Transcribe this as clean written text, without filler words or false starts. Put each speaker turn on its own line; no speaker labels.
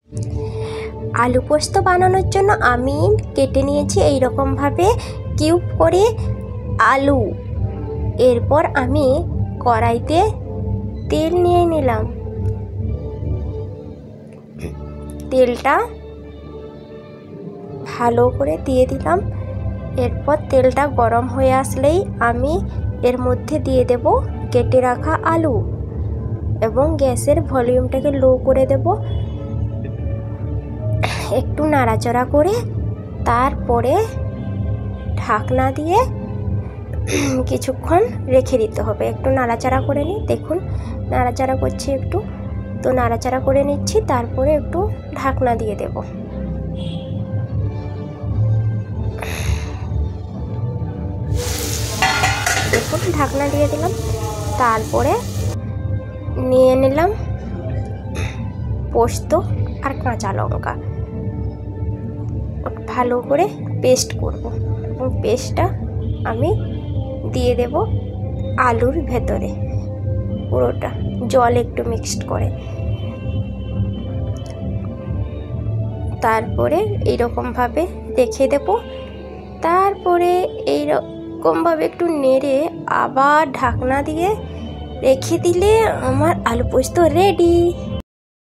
আলু পোস্ত বানানোর জন্য আমি কেটে নিয়েছি এই রকমভাবে কিউব করে আলু। এরপর আমি কড়াইতে তেল নিয়ে নিলাম। তেলটা ভালো করে দিয়ে দিলাম। এরপর তেলটা গরম হয়ে আসলেই আমি এর মধ্যে দিয়ে দেব কেটে রাখা আলু এবং গ্যাসের ভলিউমটাকে লো করে দেব। একটু নাড়াচাড়া করে তারপরে ঢাকনা দিয়ে কিছুক্ষণ রেখে দিতে হবে। একটু নাড়াচাড়া করে নিই, দেখুন নাড়াচাড়া করছি একটু, তো নাড়াচাড়া করে নিচ্ছি। তারপরে একটু ঢাকনা দিয়ে দেব। দেখুন ঢাকনা দিয়ে দিলাম। তারপরে নিয়ে নিলাম পোস্ত আর কাঁচা লঙ্কা, ভালো করে পেস্ট করব এবং পেস্টটা আমি দিয়ে দেব আলুর ভেতরে, পুরোটা জল একটু মিক্সড করে। তারপরে এইরকমভাবে রেখে দেব। তারপরে এইরকমভাবে একটু নেড়ে আবার ঢাকনা দিয়ে রেখে দিলে আমার আলু পোস্ত রেডি।